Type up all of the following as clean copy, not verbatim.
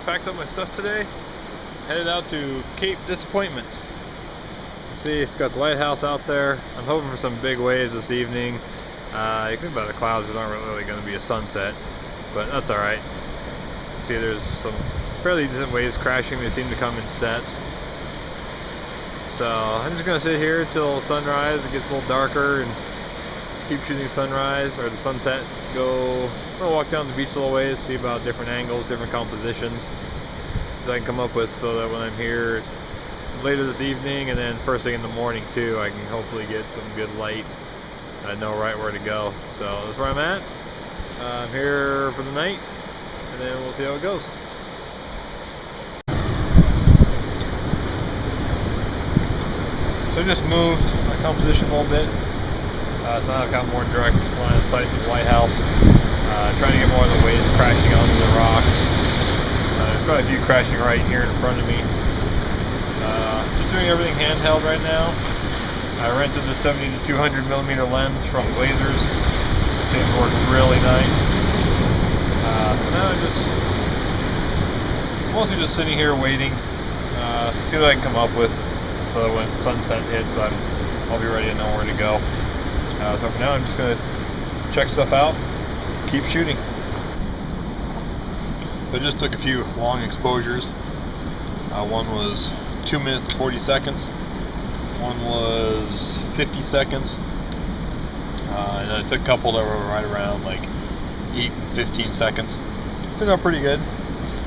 packed up my stuff today, headed out to Cape Disappointment. See, it's got the lighthouse out there. I'm hoping for some big waves this evening. You think about the clouds, there's not really going to be a sunset, but that's alright. See, there's some fairly decent waves crashing. They seem to come in sets. So I'm just going to sit here till sunrise. It gets a little darker and keep shooting sunrise or the sunset. I'm gonna walk down the beach a little ways, see about different angles, different compositions I can come up with, so that when I'm here later this evening and then first thing in the morning too, I can hopefully get some good light. I know right where to go. So that's where I'm at. I'm here for the night, and then we'll see how it goes. So I just moved my composition a little bit. So now I've got more direct line of sight to the lighthouse. Trying to get more of the waves crashing onto the rocks. There's probably a few crashing right here in front of me. Just doing everything handheld right now. I rented the 70 to 200 millimeter lens from Glazers. It worked really nice. So now I'm just mostly just sitting here waiting. See what I can come up with, so that when sunset hits, I'll be ready to know where to go. So for now, I'm just going to check stuff out, keep shooting. I just took a few long exposures. One was 2 minutes 40 seconds. One was 50 seconds. And I took a couple that were right around like 8 and 15 seconds. Turned out pretty good.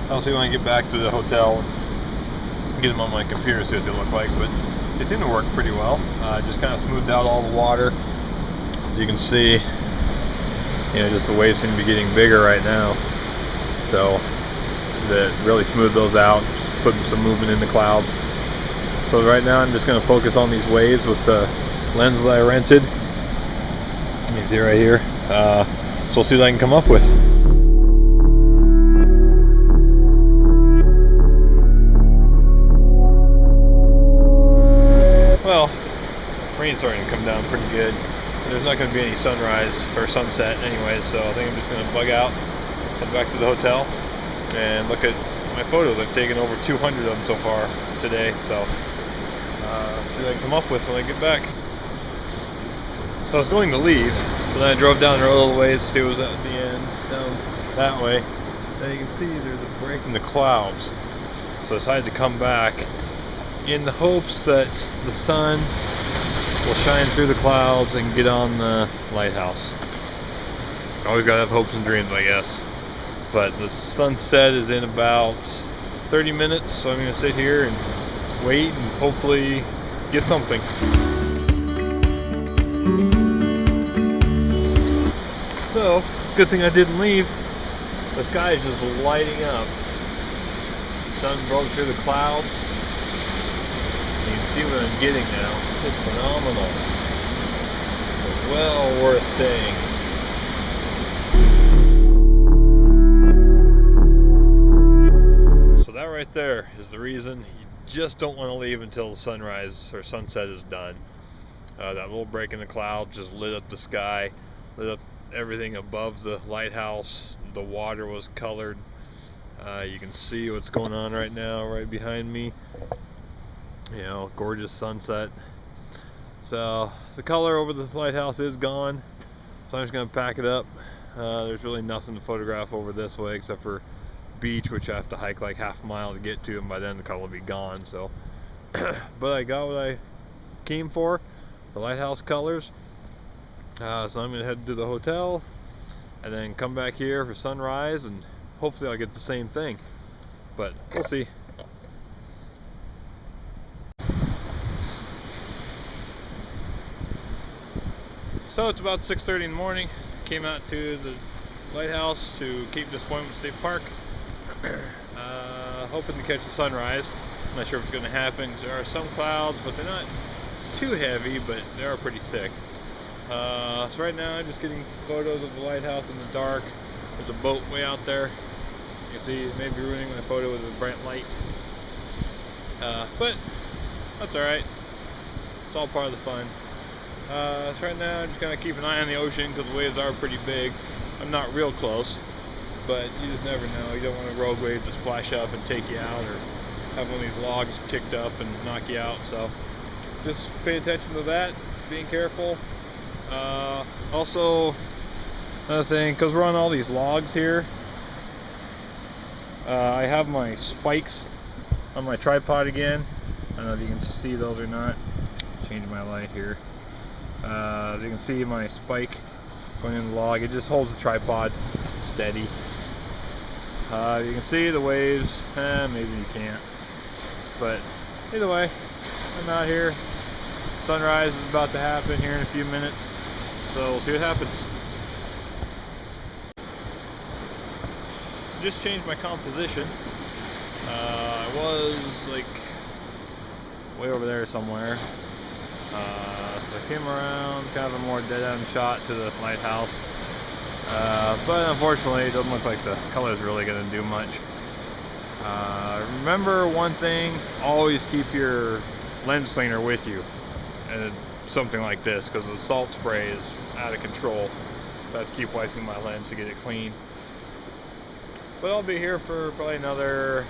I'll see when I get back to the hotel and get them on my computer, see what they look like. But they seem to work pretty well. Just kind of smoothed out all the water. As you can see, just the waves seem to be getting bigger right now. So that really smoothed those out, putting some movement in the clouds. So right now I'm just going to focus on these waves with the lens that I rented. You can see right here. So we'll see what I can come up with. Well, rain's starting to come down pretty good. There's not going to be any sunrise or sunset anyway, so I think I'm just going to bug out, head back to the hotel, and look at my photos. I've taken over 200 of them so far today, so see what I can come up with when I get back. So I was going to leave, but then I drove down the road a little ways to see what was at the end, down that way. Now you can see there's a break in the clouds, so I decided to come back in the hopes that the sun will shine through the clouds and get on the lighthouse. Always gotta have hopes and dreams, I guess. But the sunset is in about 30 minutes, so I'm gonna sit here and wait and hopefully get something. So, good thing I didn't leave. The sky is just lighting up. The sun broke through the clouds. You can see what I'm getting now. It's phenomenal. It's well worth staying. So that right there is the reason you just don't want to leave until the sunrise or sunset is done. That little break in the cloud just lit up the sky, lit up everything above the lighthouse. The water was colored. You can see what's going on right now right behind me. Gorgeous sunset. So the color over the lighthouse is gone, so I'm just going to pack it up. There's really nothing to photograph over this way except for beach, which I have to hike like half a mile to get to, and by then the color will be gone. So but I got what I came for, the lighthouse colors. So I'm going to head to the hotel and then come back here for sunrise, and hopefully I'll get the same thing, but we'll see. So it's about 6:30 in the morning. Came out to the lighthouse to Cape Disappointment State Park. Hoping to catch the sunrise. I'm not sure if it's going to happen. There are some clouds, but they're not too heavy, but they are pretty thick. So right now I'm just getting photos of the lighthouse in the dark. There's a boat way out there. You can see it may be ruining my photo with a bright light. But that's alright. It's all part of the fun. So right now I'm just going to keep an eye on the ocean because the waves are pretty big. I'm not real close, but you just never know. You don't want a rogue wave to splash up and take you out, or have one of these logs kicked up and knock you out. So just pay attention to that, being careful. Also, another thing, because we're on all these logs here, I have my spikes on my tripod again. I don't know if you can see those or not. Change my light here. As you can see, my spike going in the log, it just holds the tripod steady. You can see the waves, maybe you can't, but either way, I'm out here. Sunrise is about to happen here in a few minutes, so we'll see what happens. Just changed my composition. I was like way over there somewhere. So I came around, kind of a more dead-end shot to the lighthouse. But unfortunately, it doesn't look like the color is really going to do much. Remember one thing, always keep your lens cleaner with you. And something like this, because the salt spray is out of control. So I have to keep wiping my lens to get it clean. But I'll be here for probably another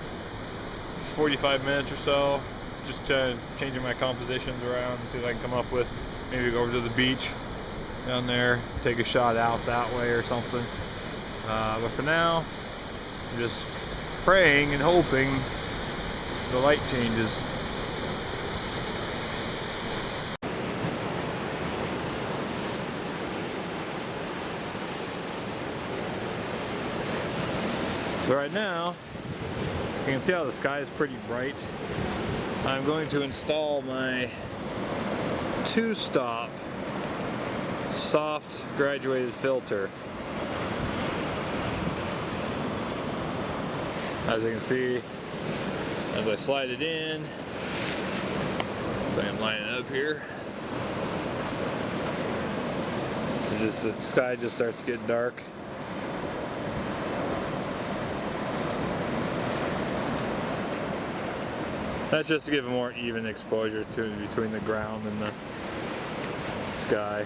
45 minutes or so, just changing my compositions around and see what I can come up with. Maybe go over to the beach down there, take a shot out that way or something. But for now, I'm just praying and hoping the light changes. So right now, you can see how the sky is pretty bright. I'm going to install my 2-stop soft graduated filter. As you can see, as I slide it in, I'm lining it up here. The sky just starts to get dark. That's just to give a more even exposure between the ground and the sky.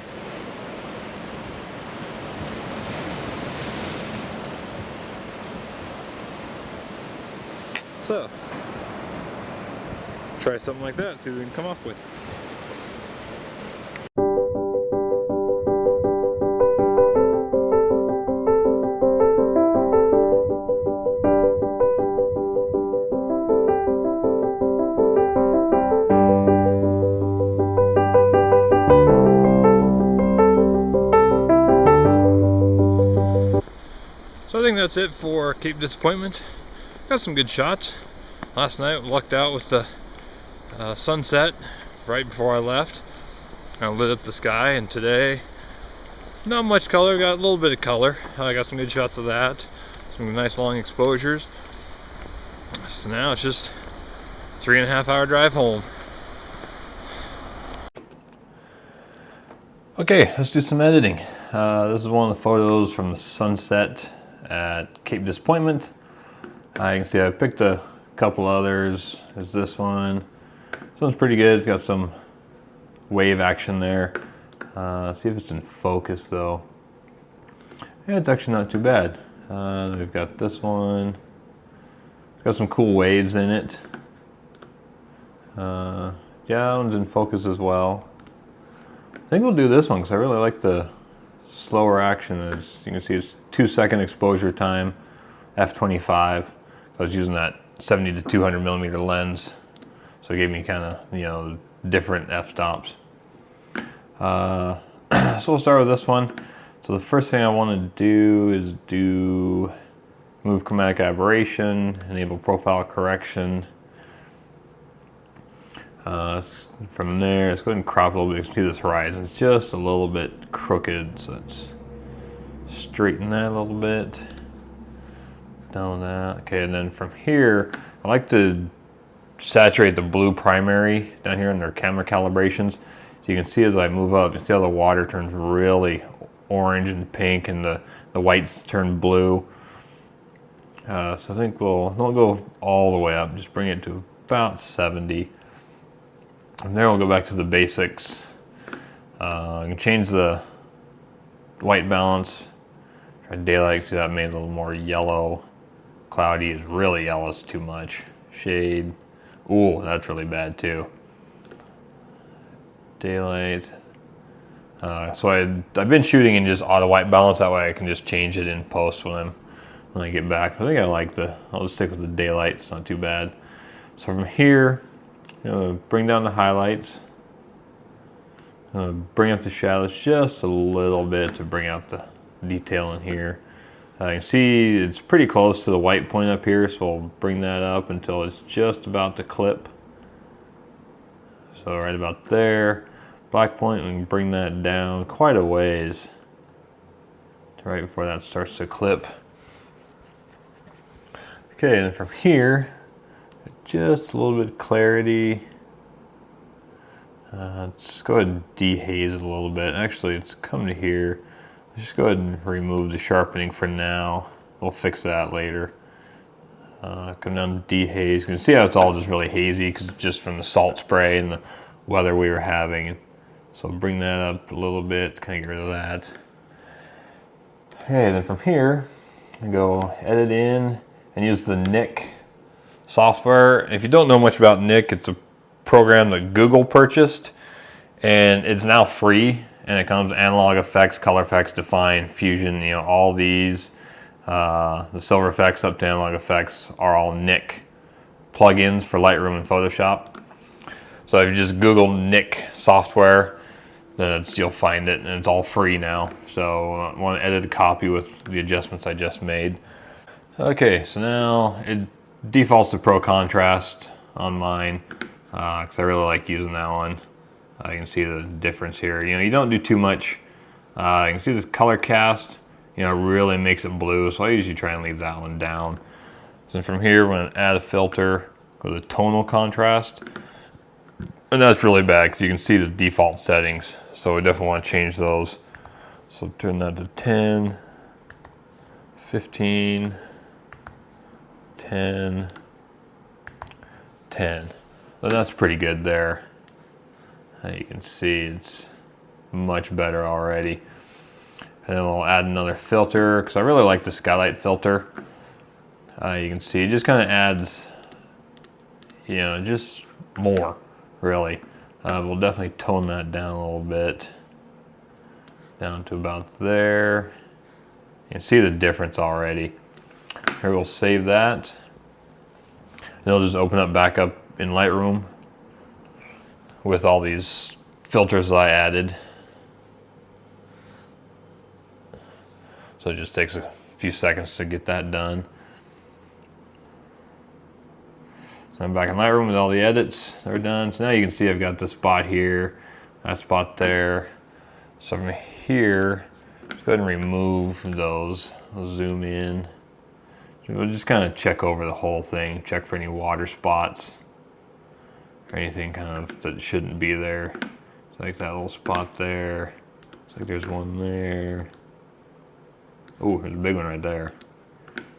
So, try something like that, see what we can come up with. So I think that's it for Cape Disappointment. Got some good shots. Last night lucked out with the sunset right before I left. I lit up the sky, and today not much color, got a little bit of color. I got some good shots of that. Some nice long exposures. So now it's just a 3.5 hour drive home. Okay, let's do some editing. This is one of the photos from the sunset at Cape Disappointment. You can see I've picked a couple others. There's this one. This one's pretty good. It's got some wave action there. See if it's in focus though. Yeah, it's actually not too bad. We've got this one. It's got some cool waves in it. Yeah, that one's in focus as well. I think we'll do this one because I really like the slower action. As you can see, it's 2-second exposure time, f/25. I was using that 70 to 200 millimeter lens, so it gave me kind of, different f-stops. So we'll start with this one. So the first thing I want to do is move chromatic aberration, enable profile correction. From there, let's go ahead and crop a little bit. You can see this horizon. It's just a little bit crooked, so let's straighten that a little bit. Down that. Okay, and then from here, I like to saturate the blue primary down here in their camera calibrations. So you can see as I move up, you see how the water turns really orange and pink, and the whites turn blue. So I think don't go all the way up. Just bring it to about 70. And then we'll go back to the basics. You can change the white balance Try daylight, see that made a little more yellow. Cloudy is really yellow, it's too much. Shade, ooh, that's really bad too. Daylight. So I've been shooting in just auto white balance, that way I can just change it in post when I get back. I think I'll just stick with the daylight, it's not too bad. So from here, bring down the highlights. Bring up the shadows just a little bit to bring out the detail in here. You can see it's pretty close to the white point up here, so we'll bring that up until it's just about to clip. So right about there. Black point, we can bring that down quite a ways to right before that starts to clip. Okay, and from here, just a little bit of clarity. Let's go ahead and dehaze it a little bit. Actually, it's come to here. Let's just go ahead and remove the sharpening for now. We'll fix that later. Come down to dehaze. You can see how it's all just really hazy because just from the salt spray and the weather we were having. So bring that up a little bit, kind of get rid of that. Okay, then from here, I go edit in and use the Nick software. If you don't know much about Nick, it's a program that Google purchased, and it's now free. And it comes analog effects, color effects, define, fusion. All these, the silver effects up to analog effects are all Nick plugins for Lightroom and Photoshop. So if you just Google Nick software, then you'll find it, and it's all free now. So I want to edit a copy with the adjustments I just made. Okay, so now it defaults to Pro Contrast on mine because I really like using that one. You can see the difference here. You don't do too much. You can see this color cast, really makes it blue. So I usually try and leave that one down. So from here, we're going to add a filter, go to tonal contrast. And that's really bad because you can see the default settings. So we definitely want to change those. So turn that to 10, 15, 10, 10. So that's pretty good there. You can see it's much better already. And then we'll add another filter because I really like the skylight filter. You can see it just kind of adds, just more, really. We'll definitely tone that down a little bit, down to about there. You can see the difference already. Here we'll save that. And it'll just open up back up in Lightroom with all these filters that I added. So it just takes a few seconds to get that done. I'm back in Lightroom with all the edits. They're done. So now you can see I've got this spot here, that spot there. So from here, let's go ahead and remove those. I'll zoom in. We'll just kind of check over the whole thing, check for any water spots or anything kind of that shouldn't be there. It's like that little spot there. Looks like there's one there. Oh, there's a big one right there.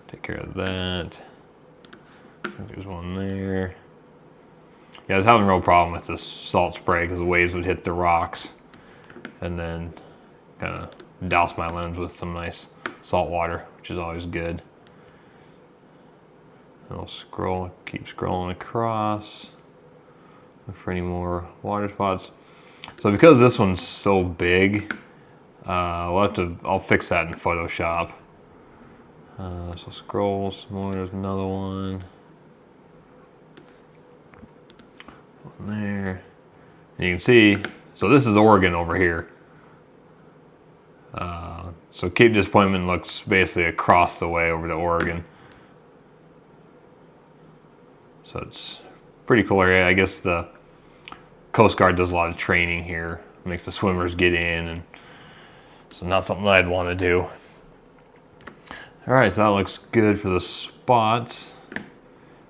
Take care of that. Looks like there's one there. Yeah, I was having a real problem with this salt spray because the waves would hit the rocks and then kind of douse my lens with some nice salt water, which is always good. I'll scroll, keep scrolling across. Look for any more water spots. So because this one's so big, I'll fix that in Photoshop. So scroll some more, there's another one. One there. And you can see, so this is Oregon over here. So Cape Disappointment looks basically across the way over to Oregon. So it's pretty cool area. I guess the Coast Guard does a lot of training here. Makes the swimmers get in, and so not something I'd want to do. All right, so that looks good for the spots.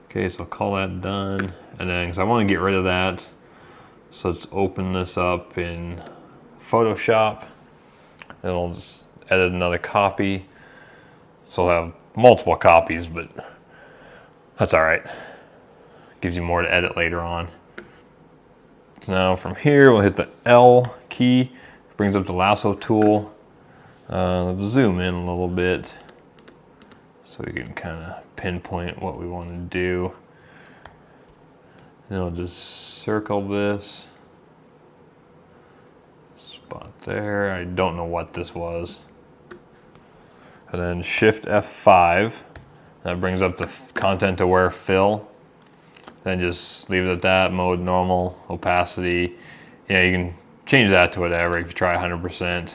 Okay, so I'll call that done. And then, because I want to get rid of that, so let's open this up in Photoshop. And I'll just edit another copy. So I'll have multiple copies, but that's all right. Gives you more to edit later on. So now from here, we'll hit the L key. Brings up the lasso tool. Let's zoom in a little bit so we can kind of pinpoint what we want to do. And I'll just circle this spot there. I don't know what this was. And then Shift F5. That brings up the content aware fill. Then just leave it at that, mode normal, opacity. Yeah, you can change that to whatever if you try 100%.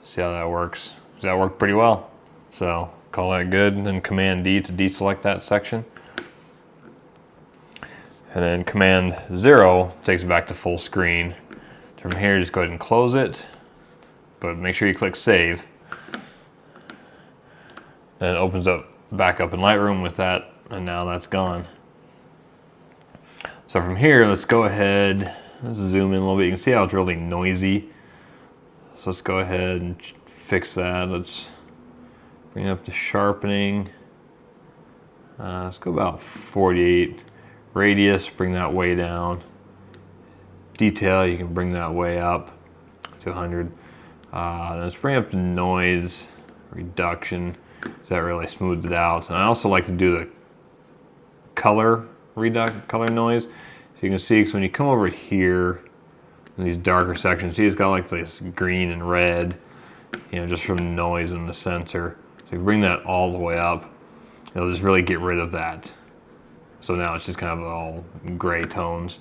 See how that works. That worked pretty well. So call that good, and then Command D to deselect that section. And then Command 0 takes it back to full screen. From here, just go ahead and close it, but make sure you click Save. Then it opens up back up in Lightroom with that, and now that's gone. So from here, let's go ahead, let's zoom in a little bit. You can see how it's really noisy. So let's go ahead and fix that. Let's bring up the sharpening. Let's go about 48. Radius, bring that way down. Detail, you can bring that way up to 100. Let's bring up the noise reduction, so that really smoothed it out. And I also like to do the color noise. So you can see, because when you come over here in these darker sections, see it's got like this green and red, you know, just from noise in the sensor. So if you bring that all the way up, it'll just really get rid of that. So now it's just kind of all gray tones.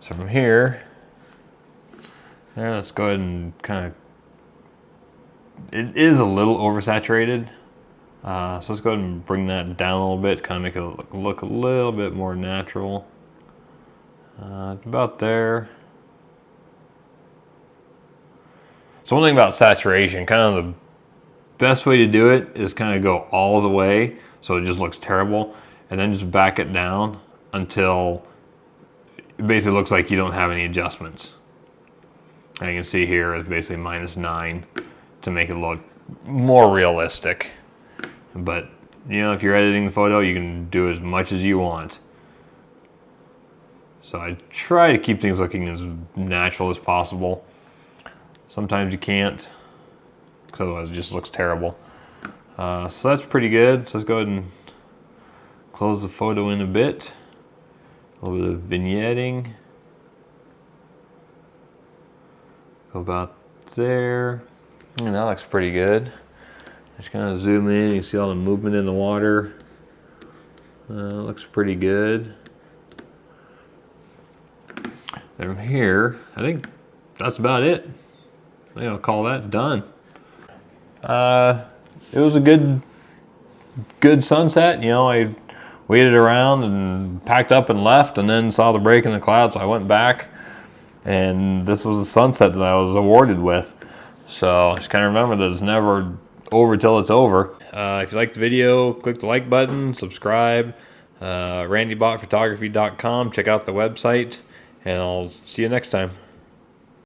So from here, let's go ahead and kind of, it is a little oversaturated. So let's go ahead and bring that down a little bit to kind of make it look a little bit more natural. About there. So one thing about saturation, kind of the best way to do it is kind of go all the way so it just looks terrible, and then just back it down until it basically looks like you don't have any adjustments. And you can see here it's basically -9 to make it look more realistic. But you know, if you're editing the photo, you can do as much as you want. So I try to keep things looking as natural as possible. Sometimes you can't, because otherwise it just looks terrible. So that's pretty good. So let's go ahead and close the photo in a bit. A little bit of vignetting. Go about there. And that looks pretty good. Just kind of zoom in, you can see all the movement in the water. Looks pretty good. Then from here, I think that's about it. I think I'll call that done. It was a good sunset. You know, I waited around and packed up and left, and then saw the break in the clouds, so I went back, and this was the sunset that I was awarded with. So just kind of remember that it's never over till it's over. If you liked the video, click the like button, subscribe. RandyBottPhotography.com. Check out the website, and I'll see you next time.